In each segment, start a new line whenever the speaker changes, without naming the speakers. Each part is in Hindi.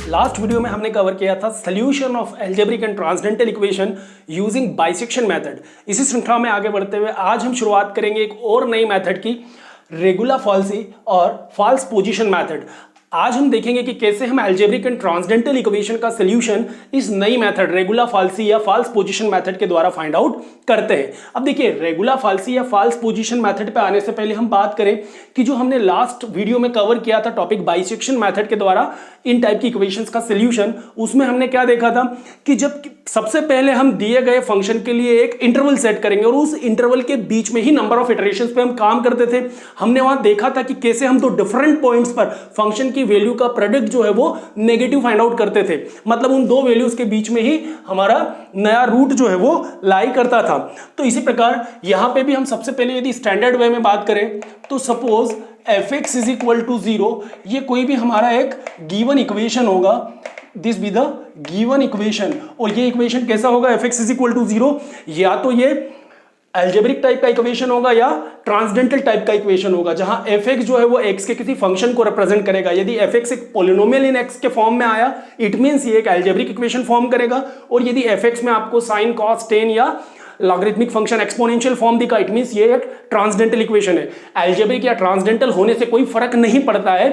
लास्ट वीडियो में हमने कवर किया था solution of algebraic and transcendental equation using bisection method. इसी श्रृंखला में आगे बढ़ते हुए आज हम शुरुआत करेंगे एक और नई मेथड की, रेगुला फॉल्सी और फॉल्स पोजीशन मेथड। आज हम देखेंगे कि कैसे हम अलजेब्रिक एंड ट्रांसेंडेंटल इक्वेशन का सॉल्यूशन इस नई मेथड रेगुला फॉल्सी या फॉल्स पोजीशन मेथड के द्वारा फाइंड आउट करते हैं। अब देखिए, रेगुला फॉल्सी या फॉल्स पोजीशन मेथड पे आने से पहले हम बात करें कि जो हमने लास्ट वीडियो में कवर किया था टॉपिक बाइसेक्शन मेथड के द्वारा इन टाइप की इक्वेशंस का सॉल्यूशन, उसमें हमने क्या देखा था कि जब सबसे पहले हम दिए गए फंक्शन के लिए एक इंटरवल सेट करेंगे और उस इंटरवल के बीच में ही नंबर ऑफ इटरेशंस पे हम काम करते थे। हमने वहां देखा था कि कैसे हम दो डिफरेंट पॉइंट्स पर फंक्शन की वैल्यू का प्रोडक्ट जो है वो नेगेटिव फाइंड आउट करते थे, मतलब उन दो वैल्यूज के बीच में ही हमारा नया रूट जो है वो लाई करता था। तो इसी प्रकार यहां पे भी हम सबसे पहले यदि स्टैंडर्ड वे में बात करें तो suppose fx is equal to 0, ये कोई भी हमारा एक गिवन इक्वेशन होगा, this be the given equation. और ये इक्वेशन कैसा होगा, fx इज इक्वल टू 0, या तो ये अलजेब्रिक टाइप का इक्वेशन होगा या ट्रांसेंडेंटल टाइप का इक्वेशन होगा, जहां fx जो है वो x के किसी फंक्शन को रिप्रेजेंट करेगा। यदि fx एक पॉलिनोमियल इन x के फॉर्म में आया, इट मींस ये एक अलजेब्रिक इक्वेशन फॉर्म करेगा। और यदि fx में आपको sin cos tan या लॉगरिथमिक फंक्शन एक्सपोनेंशियल फॉर्म दिखा, इट मींस ये एक ट्रांसेंडेंटल इक्वेशन है। अलजेब्रिक या ट्रांसेंडेंटल होने से कोई फर्क नहीं पड़ता है,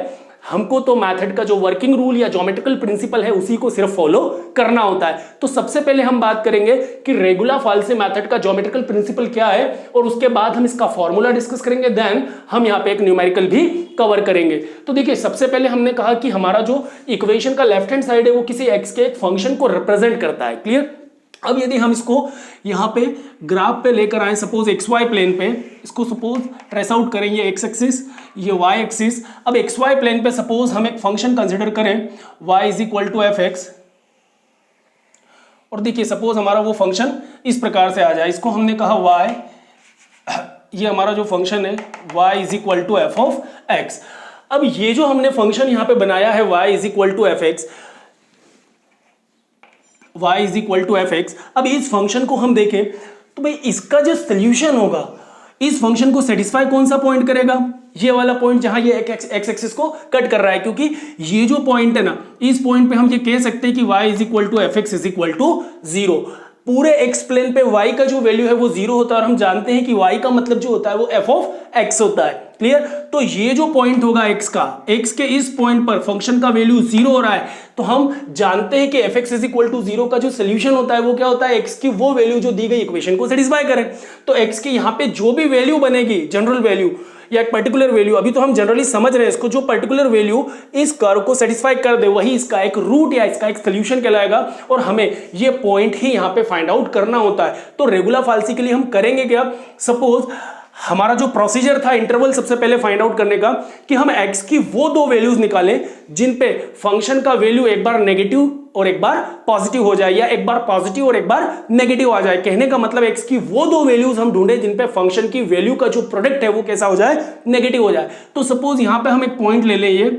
हमको तो मेथड का जो वर्किंग रूल या ज्योमेट्रिकल प्रिंसिपल है उसी को सिर्फ फॉलो करना होता है। तो सबसे पहले हम बात करेंगे कि रेगुला फॉल्सी मेथड का ज्योमेट्रिकल प्रिंसिपल क्या है और उसके बाद हम इसका फॉर्मूला डिस्कस करेंगे, देन हम यहाँ पे एक न्यूमेरिकल भी कवर करेंगे। तो देखिए, सबसे पहले हमने कहा कि हमारा जो इक्वेशन का लेफ्ट हैंड साइड है वो किसी एक्स के एक फंक्शन को रिप्रेजेंट करता है। क्लियर? अब यदि हम इसको यहाँ पे ग्राफ पे लेकर आए, सपोज एक्स वाई प्लेन पे, इसको सपोज ट्रेस आउट करें, ये एक्स एक्सिस ये वाई एक्सिस। अब एक्स वाई प्लेन पे सपोज हम एक फंक्शन कंसिडर करें Y is equal to F X, और देखिए सपोज हमारा वो फंक्शन इस प्रकार से आ जाए, इसको हमने कहा वाई, ये हमारा जो फंक्शन है Y is equal to F of X. अब ये जो हमने फंक्शन यहाँ पे बनाया है Y is equal to F X, y is equal to F X. अब इस फंक्शन को हम देखें तो भाई इसका जो सोल्यूशन होगा, इस फंक्शन को सेटिस्फाई कौन सा पॉइंट करेगा, ये वाला पॉइंट जहां ये एक्स एक्सिस को कट कर रहा है, क्योंकि ये जो पॉइंट है ना, इस पॉइंट पे हम ये कह सकते हैं कि y is equal to F X is equal to 0। पूरे एक्स प्लेन पे y का जो वैल्यू है वो 0 होता है, और हम जानते हैं कि y का मतलब जो होता है वो f ऑफ x होता है। क्लियर? तो ये जो पॉइंट होगा x का, x के इस पॉइंट पर फंक्शन का वैल्यू 0 हो रहा है, तो हम जानते हैं कि fx इज इक्वल टू 0 का जो सोल्यूशन होता है वो क्या होता है, x की वो वैल्यू जो दी गई इक्वेशन को सेटिस्फाई करे। तो x की यहाँ पे जो भी वैल्यू बनेगी, जनरल वैल्यू या एक पर्टिकुलर वैल्यू, अभी तो हम जनरली समझ रहे हैं इसको, जो पर्टिकुलर वैल्यू इस कर्व को सेटिस्फाई कर दे वही इसका एक रूट या इसका एक सोल्यूशन कहलाएगा, और हमें ये पॉइंट ही यहाँ पे फाइंड आउट करना होता है। तो रेगुला फॉल्सी के लिए हम करेंगे क्या, सपोज हमारा जो प्रोसीजर था इंटरवल सबसे पहले फाइंड आउट करने का, कि हम x की वो दो वैल्यूज निकालें जिन पे फंक्शन का वैल्यू एक बार नेगेटिव और एक बार पॉजिटिव हो जाए, या एक बार पॉजिटिव और एक बार नेगेटिव आ जाए। कहने का मतलब x की वो दो वैल्यूज हम ढूंढे जिन पे फंक्शन की वैल्यू का जो प्रोडक्ट है वो कैसा हो जाए, नेगेटिव हो जाए। तो सपोज यहां पे हम एक पॉइंट ले लें, ये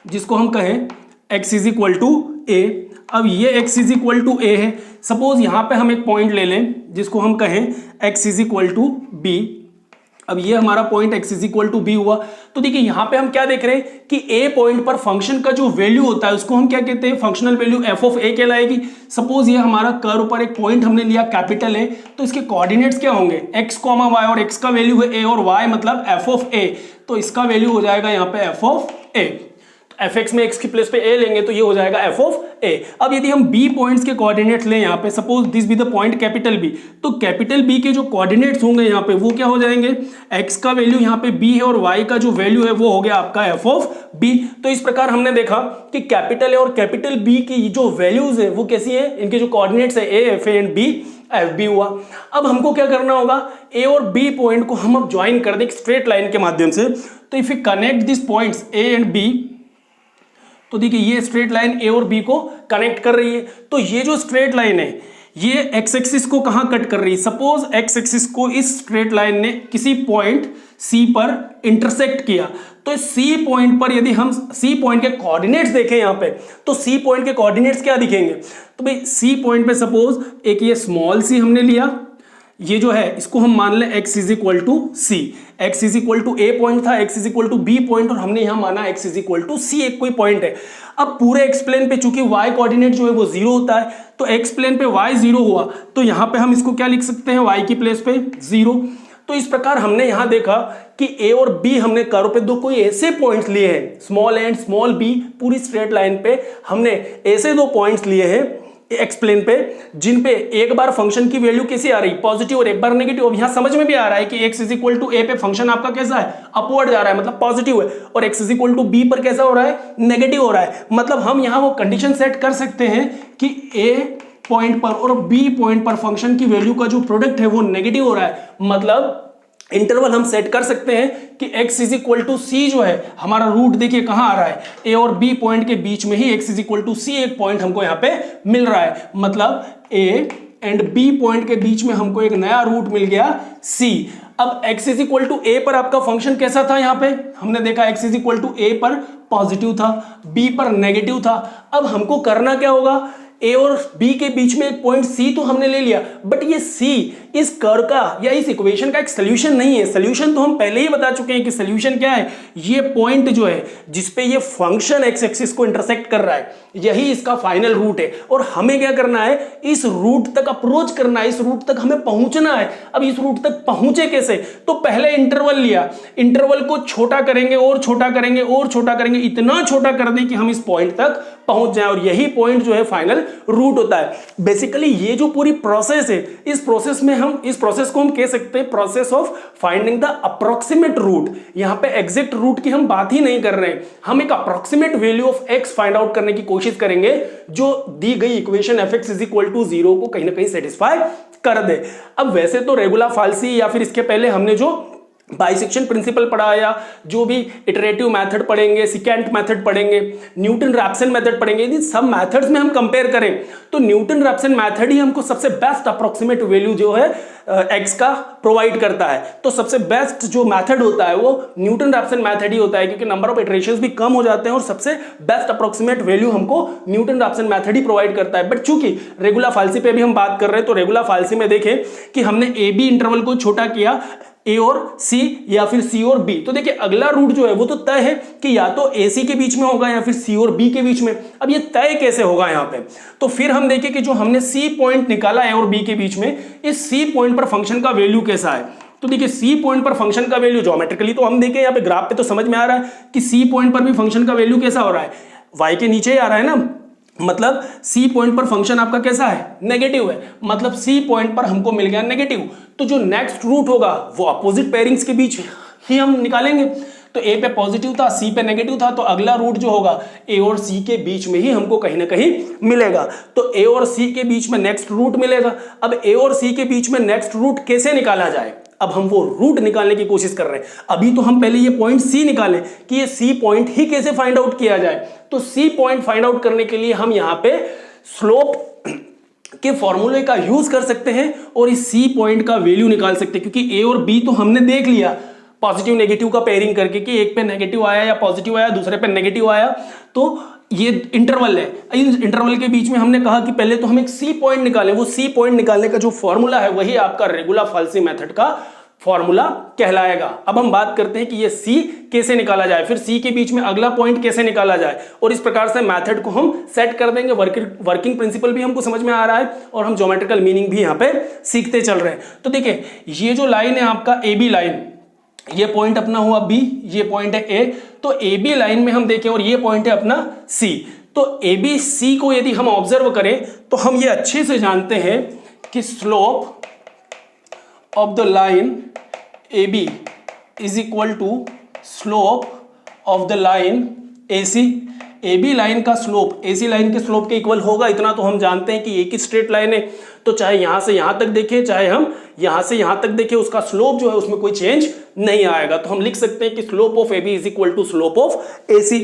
जिसको हम कहें x is equal to a। अब ये x is equal to a है। सपोज यहां पे हम एक पॉइंट ले लें जिसको हम कहें x is equal to b। अब ये हमारा point x is equal to b हुआ। तो देखिए यहां पे हम क्या देख रहे हैं कि a पॉइंट पर फंक्शन का जो वैल्यू होता है उसको हम क्या कहते हैं, functional value f of a कहलाएगी। सपोज ये हमारा कर्व पर एक पॉइंट हमने लिया कैपिटल A, तो इसके कोऑर्डिनेट्स क्या होंगे, x, y, और x का वैल्यू है a और y मतलब f ऑफ a, तो इसका वैल्यू हो जाएगा यहाँ पे f of a। F x में एक्स की प्लेस पे ए लेंगे तो ये हो जाएगा एफ ऑफ ए। अब यदि हम बी पॉइंट्स के कोऑर्डिनेट्स लें यहाँ पे, suppose this be the point capital B, तो कैपिटल बी के जो कोऑर्डिनेट्स होंगे यहाँ पे वो क्या हो जाएंगे, एक्स का वैल्यू यहाँ पे बी है और वाई का जो वैल्यू है वो हो गया आपका एफ ऑफ बी। तो इस प्रकार हमने देखा कि कैपिटल ए और कैपिटल बी की जो वैल्यूज है वो कैसी है, इनके जो कोऑर्डिनेट्स है A F A and B F B हुआ। अब हमको क्या करना होगा, ए और बी पॉइंट को हम अब ज्वाइन कर दें एक स्ट्रेट लाइन के माध्यम से। तो if you connect this points A and B, तो देखिए ये स्ट्रेट लाइन ए और बी को कनेक्ट कर रही है। तो ये जो स्ट्रेट लाइन है ये एक्स एक्सिस को कहां कट कर रही है, सपोज एक्स एक्सिस को इस स्ट्रेट लाइन ने किसी पॉइंट सी पर इंटरसेक्ट किया, तो सी पॉइंट पर यदि हम सी पॉइंट के कोऑर्डिनेट्स देखें यहां पे, तो सी पॉइंट के कोऑर्डिनेट्स क्या दिखेंगे, तो भाई सी पॉइंट पे सपोज एक ये स्मॉल सी हमने लिया, ये जो है इसको हम मान लें x is equal to C, x is equal to A point था, x is equal to B point, और हमने यहां माना x is equal to C एक कोई पॉइंट है। अब पूरे एक्स प्लेन पे चूंकि y कोऑर्डिनेट जो है वो 0 होता है, तो एक्स प्लेन पे y 0 हुआ, तो यहां पे हम इसको क्या लिख सकते हैं, y की प्लेस पे 0। तो इस प्रकार हमने यहां देखा कि a और b हमने कर्व पे दो कोई ऐसे पॉइंट्स लिए हैं, स्मॉल एंड स्मॉल b, पूरी स्ट्रेट लाइन पे हमने ऐसे दो पॉइंट्स लिए हैं एक्स प्लेन पे, जिन पे एक बार फंक्शन की वैल्यू कैसी आ रही, पॉजिटिव, और एक बार नेगेटिव। अब यहां समझ में भी आ रहा है कि x इज इक्वल टू ए पे फंक्शन आपका कैसा है, अपवर्ड जा रहा है, मतलब पॉजिटिव है, और x is equal to B पर कैसा हो रहा है, नेगेटिव हो रहा है। मतलब हम यहां वो कंडीशन सेट कर सकते हैं कि a पॉइंट पर और b पॉइंट पर फंक्शन की वैल्यू का जो प्रोडक्ट है वो नेगेटिव हो रहा है। मतलब इंटरवल हम सेट कर सकते हैं कि x इज इक्वल टू सी जो है हमारा रूट, देखिए कहां आ रहा है, a और b पॉइंट के बीच में ही x is equal to C एक पॉइंट हमको यहां पे मिल रहा है। मतलब a एंड b पॉइंट के बीच में हमको एक नया रूट मिल गया c। अब x is equal to a पर आपका फंक्शन कैसा था, यहां पे हमने देखा x is equal to a पर पॉजिटिव था, b पर नेगेटिव था। अब हमको करना क्या होगा, a और b के बीच में एक पॉइंट c तो हमने ले लिया, बट ये c इस कर्व का या इस इक्वेशन का एक सोल्यूशन नहीं है। सोल्यूशन तो हम पहले ही बता चुके हैं कि सोल्यूशन क्या है, ये पॉइंट जो है जिसपे ये फंक्शन एक्स एक्सिस को इंटरसेक्ट कर रहा है, यही इसका फाइनल रूट है, और हमें क्या करना है, इस रूट तक अप्रोच करना है, इस रूट तक हमें पहुंचना है। अब इस रूट तक पहुंचे कैसे, तो पहले इंटरवल लिया, इंटरवल को छोटा करेंगे और छोटा करेंगे और छोटा करेंगे, इतना छोटा कर दें कि हम इस पॉइंट तक पहुंच जाए, और यही पॉइंट जो है फाइनल रूट होता है। बेसिकली ये जो पूरी प्रोसेस है, इस प्रोसेस को हम कह सकते हैं process of finding the approximate root. यहां पे एग्जैक्ट रूट की हम बात ही नहीं कर रहे हैं, हम एक approximate value of X find out करने की कोशिश करेंगे जो दी गई equation F X is equal to 0 को कहीं ना कहीं सेटिस्फाई कर दे। अब वैसे तो रेगुलर फाल्सी या फिर इसके पहले हमने जो बाइसेक्शन प्रिंसिपल पढ़ा, या जो भी इटरेटिव मेथड पढ़ेंगे, सिकेंट मेथड पढ़ेंगे, न्यूटन रैप्सन मेथड पढ़ेंगे, इन सब मेथड्स में हम कंपेयर करें तो न्यूटन रैप्सन मेथड ही हमको सबसे बेस्ट अप्रोक्सीमेट वैल्यू जो है एक्स का प्रोवाइड करता है। तो सबसे बेस्ट जो मेथड होता है वो न्यूटन रैप्सन मेथड ही होता है, क्योंकि नंबर ऑफ इटरेशंस भी कम हो जाते हैं और सबसे बेस्ट अप्रोक्सीमेट वैल्यू हमको न्यूटन रैप्सन मेथड ही प्रोवाइड करता है। बट चूंकि रेगुलर फाल्सी पे भी हम बात कर रहे हैं, तो रेगुलर फाल्सी में देखें कि हमने ए बी इंटरवल को छोटा किया, ए और सी या फिर सी और बी, तो देखिए अगला रूट जो है वो तो तय है कि या तो ए सी के बीच में होगा या फिर सी और बी के बीच में। अब ये तय कैसे होगा यहाँ पे, तो फिर हम देखें कि जो हमने सी पॉइंट निकाला ए और बी के बीच में, इस सी पॉइंट पर फंक्शन का वैल्यू कैसा है। तो देखिए सी पॉइंट पर फंक्शन का वैल्यू ज्योमेट्रिकली तो हम देखें यहाँ पे ग्राफ पे तो समझ में आ रहा है कि सी पॉइंट पर भी फंक्शन का वैल्यू कैसा हो रहा है, वाई के नीचे ही आ रहा है ना, मतलब सी पॉइंट पर फंक्शन आपका कैसा है, नेगेटिव है, मतलब सी पॉइंट पर हमको मिल गया नेगेटिव। तो जो नेक्स्ट रूट होगा वो अपोजिट पेयरिंग्स के बीच ही हम निकालेंगे। तो ए पे पॉजिटिव था, सी पे नेगेटिव था, तो अगला रूट जो होगा ए और सी के बीच में ही हमको कहीं ना कहीं मिलेगा। तो ए और सी के बीच में नेक्स्ट रूट मिलेगा। अब ए और सी के बीच में नेक्स्ट रूट कैसे निकाला जाए, अब हम वो रूट निकालने की कोशिश कर रहे हैं। अभी तो हम पहले ये पॉइंट सी निकालें कि ये सी पॉइंट ही कैसे फाइंड आउट किया जाए। तो सी पॉइंट फाइंड आउट करने के लिए हम यहाँ पे स्लोप के फॉर्मूले का यूज कर सकते हैं और इस सी पॉइंट का वैल्यू निकाल सकते हैं, क्योंकि ए और बी तो हमने देख लिया पॉजिटिव नेगेटिव का पेयरिंग करके कि एक पे नेगेटिव आया या पॉजिटिव आया, दूसरे पे नेगेटिव आया। तो ये इंटरवल है, इस इंटरवल के बीच में हमने कहा कि पहले तो हम एक सी पॉइंट निकालें। वो सी पॉइंट निकालने का जो फॉर्मूला है वही आपका रेगुलर फाल्सी मेथड का फॉर्मूला कहलाएगा। अब हम बात करते हैं कि ये सी कैसे निकाला जाए, फिर सी के बीच में अगला पॉइंट कैसे निकाला जाए, और इस प्रकार से मेथड को हम सेट कर देंगे। वर्किंग प्रिंसिपल भी हमको समझ में आ रहा है और हम ज्योमेट्रिकल मीनिंग भी यहाँ पे सीखते चल रहे हैं। तो देखिए ये जो लाइन है आपका ए बी लाइन, ये पॉइंट अपना हुआ बी, ये पॉइंट है ए, तो ए बी लाइन में हम देखें और ये पॉइंट है अपना सी। तो ए बी सी को यदि हम ऑब्जर्व करें तो हम ये अच्छे से जानते हैं कि slope of the line A B is equal to slope of the line A C. A B line का स्लोप ए सी लाइन के स्लोप के इक्वल होगा, इतना तो हम जानते हैं कि एक ही स्ट्रेट लाइन है, तो चाहे यहां से यहां तक देखें चाहे हम यहां से यहां तक देखें, उसका स्लोप जो है उसमें कोई चेंज नहीं आएगा। तो हम लिख सकते हैं कि slope of A B is equal to slope of A C.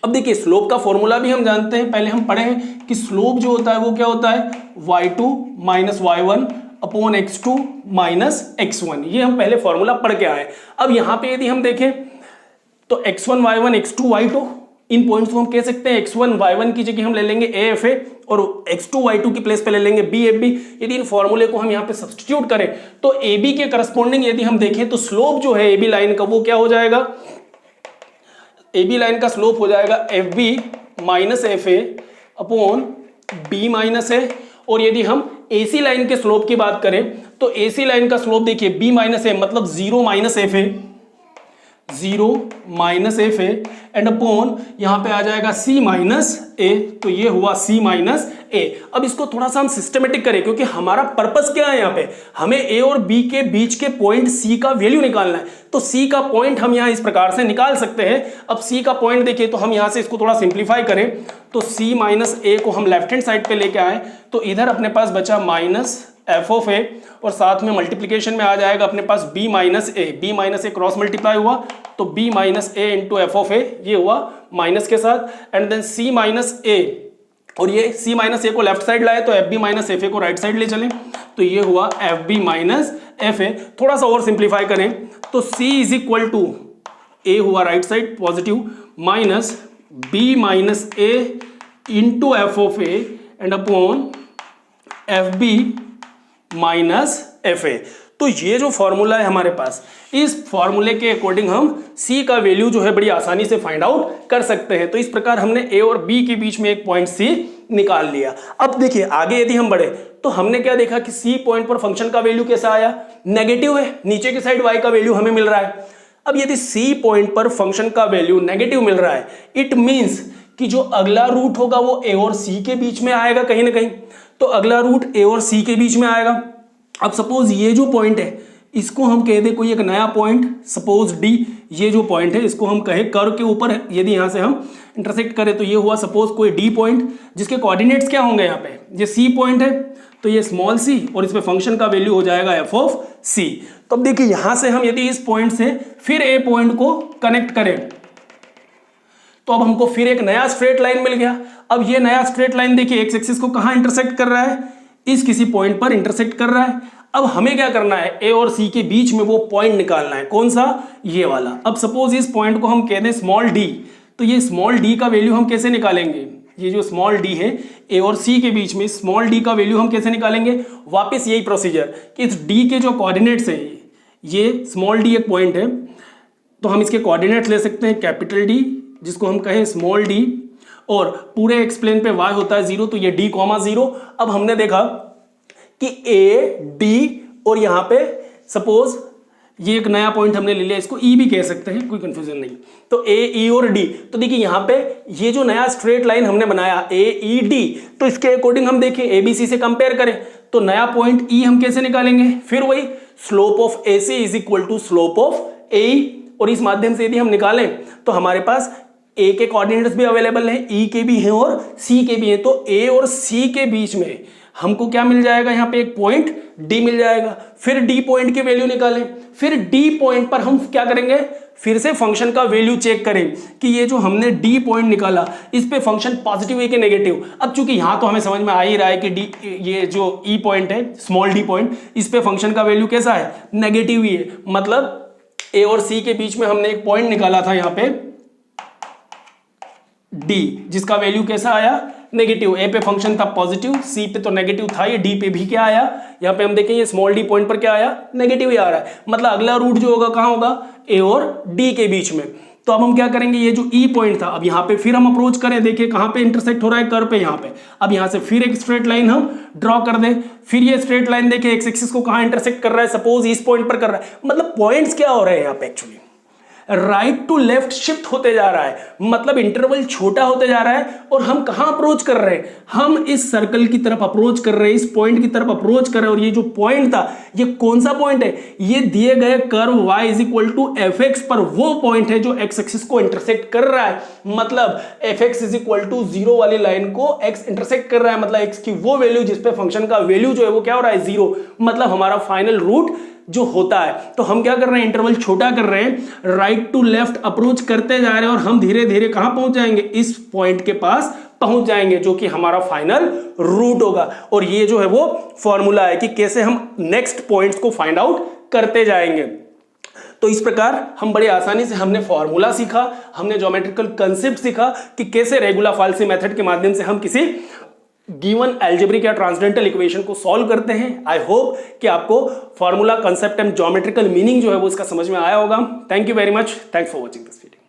अब देखिए स्लोप का फॉर्मूला भी हम जानते हैं, पहले हम पढ़े हैं कि स्लोप जो होता है वो क्या होता है, y2 minus y1 upon x2 minus x1। ये हम पहले फॉर्मूला पढ़ के आए। अब यहां पे यदि हम देखें तो x1 y1 x2 y2 इन पॉइंट्स को हम कह सकते हैं x1 y1 की जगह हम ले लेंगे AFA और x2 y2 की प्लेस पे ले लेंगे BFB। यदि इन फॉर्मूले को हम यहाँ पे सब्स्टिट्यूट करें तो AB के करस्पॉन्डिंग यदि हम देखें तो स्लोप जो है AB लाइन का वो क्या हो जाएगा, AB लाइन का स्लोप हो जाएगा FB minus FA upon B minus A। और यदि हम AC लाइन के स्लोप की बात करें तो AC लाइन का स्लोप देखिए B माइनस A मतलब 0 minus FA, 0 minus FA and upon यहां पे आ जाएगा C माइनस A। तो ये हुआ C माइनस A। अब इसको थोड़ा सा हम सिस्टमेटिक करें क्योंकि हमारा पर्पस क्या है, यहाँ पे हमें A और B के बीच के पॉइंट C का वैल्यू निकालना है। तो C का पॉइंट हम यहां इस प्रकार से निकाल सकते हैं। अब C का पॉइंट देखिए तो हम यहां से इसको थोड़ा सिंप्लीफाई करें तो C माइनस A को हम लेफ्ट हैंड साइड पे लेके आए तो इधर अपने पास बचा माइनस f ऑफ a और साथ में मल्टीप्लीकेशन में आ जाएगा अपने पास b minus a cross multiply हुआ तो b minus a into F of a, ये हुआ माइनस के साथ and then c minus a और ये c माइनस a को लेफ्ट साइड लाए तो fb माइनस fa को राइट साइड ले चले तो ये हुआ fb माइनस fa। थोड़ा सा और सिंप्लीफाई करें तो c is equal to a हुआ right side positive minus b minus a into F of a and upon fb minus FA। तो ये जो फॉर्मूला है हमारे पास, इस फॉर्मूले के अकॉर्डिंग हम C का वैल्यू जो है बड़ी आसानी से फाइंड आउट कर सकते हैं। तो इस प्रकार हमने A और B के बीच में एक पॉइंट C निकाल लिया। अब देखिए आगे यदि हम बढ़े तो हमने क्या देखा कि C पॉइंट पर फंक्शन का वैल्यू कैसा आया, नेगेटिव है, नीचे की साइड Y का वैल्यू हमें मिल रहा है। अब यदि C पॉइंट पर फंक्शन का वैल्यू नेगेटिव मिल रहा है, इट मीन्स कि जो अगला रूट होगा वो A और C के बीच में आएगा कहीं ना कहीं। तो अगला रूट A और C के बीच में आएगा। अब सपोज ये जो पॉइंट है इसको हम कह दें कोई एक नया पॉइंट, सपोज D, ये जो पॉइंट है इसको हम कहें कर्व के ऊपर यदि यहां से हम इंटरसेक्ट करें तो ये हुआ सपोज कोई D पॉइंट जिसके कोऑर्डिनेट्स क्या होंगे, यहाँ पे ये C पॉइंट है तो ये स्मॉल c और इस पे फंक्शन का वैल्यू हो जाएगा f ऑफ c। तो अब देखिए यहां से हम यदि इस पॉइंट से फिर A पॉइंट को कनेक्ट करें तो अब हमको फिर एक नया स्ट्रेट लाइन मिल गया। अब ये नया स्ट्रेट लाइन देखिए एक्स एक्सिस को कहां इंटरसेक्ट कर रहा है, इस किसी पॉइंट पर इंटरसेक्ट कर रहा है। अब हमें क्या करना है, ए और सी के बीच में वो पॉइंट निकालना है, कौन सा, ये वाला। अब सपोज इस पॉइंट को हम कह दें स्मॉल डी, तो ये स्मॉल डी का वैल्यू हम कैसे निकालेंगे, ये जो स्मॉल डी है ए और सी के बीच में स्मॉल डी का वैल्यू हम कैसे निकालेंगे, वापस यही प्रोसीजर कि इस डी के जो कोऑर्डिनेट्स है, ये स्मॉल डी एक पॉइंट है तो हम इसके कोऑर्डिनेट्स ले सकते हैं कैपिटल डी जिसको हम कहें स्मॉल डी, और पूरे एक्सप्लेन पे y होता है 0 तो ये d, 0। अब हमने देखा कि a d और यहाँ पे सपोज ये एक नया पॉइंट हमने ले लिया, इसको e भी कह सकते हैं, कोई कंफ्यूजन नहीं। तो a e और d, तो देखिए यहाँ पे ये जो नया स्ट्रेट लाइन हमने बनाया a e d, तो इसके अकॉर्डिंग हम देखें abc से कंपेयर करें तो नया पॉइंट e हम कैसे निकालेंगे, फिर वही slope of ac is equal to slope of ae, और इस माध्यम से यदि हम निकालें तो हमारे पास a के कोऑर्डिनेट्स भी अवेलेबल हैं, e के भी हैं और c के भी हैं। तो a और c के बीच में हमको क्या मिल जाएगा, यहाँ पे एक पॉइंट d मिल जाएगा। फिर d पॉइंट की वैल्यू निकालें, फिर d पॉइंट पर हम क्या करेंगे, फिर से फंक्शन का वैल्यू चेक करें कि ये जो हमने d पॉइंट निकाला इस पे फंक्शन पॉजिटिव है कि नेगेटिव। अब चूंकि यहाँ तो हमें समझ में आ ही रहा है कि d, ये जो e पॉइंट है स्मॉल d पॉइंट, इस पे फंक्शन का वैल्यू कैसा है, नेगेटिव ही है। मतलब a और c के बीच में हमने एक पॉइंट निकाला था यहाँ पे d, जिसका वैल्यू कैसा आया, नेगेटिव। a पे फंक्शन था पॉजिटिव, c पे तो नेगेटिव था, ये d पे भी क्या आया, यहाँ पे हम देखें ये स्मॉल d पॉइंट पर क्या आया, नेगेटिव ही आ रहा है। मतलब अगला रूट जो होगा कहाँ होगा, a और d के बीच में। तो अब हम क्या करेंगे, ये जो e पॉइंट था अब यहाँ पे फिर हम अप्रोच करें, देखिए कहाँ पे इंटरसेक्ट हो रहा है, कर्व पे यहाँ पे। अब यहाँ से फिर एक स्ट्रेट लाइन हम ड्रॉ कर दें, फिर ये स्ट्रेट लाइन देखिए एक्स एक्सिस को कहाँ इंटरसेक्ट कर रहा है, सपोज इस पॉइंट पर कर रहा है। मतलब पॉइंट्स क्या हो रहे हैं यहाँ पे, actually right to left shift होते जा रहा है, मतलब इंटरवल छोटा होते जा रहा है। और हम कहां अप्रोच कर रहे हैं, हम इस सर्कल की तरफ अप्रोच कर रहे हैं, इस पॉइंट की तरफ अप्रोच कर रहे हैं। और ये जो पॉइंट था ये कौन सा पॉइंट है, ये दिए गए curve y is equal to F X पर वो पॉइंट है जो एक्स एक्सिस को इंटरसेक्ट कर रहा है। मतलब F X is equal to 0 वाली लाइन को x इंटरसेक्ट कर रहा है, मतलब x की वो वैल्यू जिसपे फंक्शन का वैल्यू जो है वो क्या हो रहा है, 0। मतलब हमारा फाइनल रूट जो होता है। तो हम क्या कर रहे हैं, इंटरवल छोटा कर रहे हैं, राइट टू लेफ्ट अप्रोच करते जा रहे हैं और हम धीरे धीरे कहां पहुंच जाएंगे, इस पॉइंट के पास पहुंच जाएंगे जो कि हमारा फाइनल रूट होगा। और ये जो है वो फॉर्मूला है कि कैसे हम नेक्स्ट पॉइंट्स को फाइंड आउट करते जाएंगे। तो इस प्रकार हम बड़े आसानी से हमने फॉर्मूला सीखा, हमने ज्योमेट्रिकल कंसेप्ट सीखा कि कैसे रेगुलर फाल्सी मेथड के माध्यम से हम किसी गिवन अलजेब्रिक या ट्रांसेंडेंटल इक्वेशन को सॉल्व करते हैं। आई होप कि आपको formula, concept and geometrical meaning जो है वो इसका समझ में आया होगा। Thank you very much, thanks for watching this video.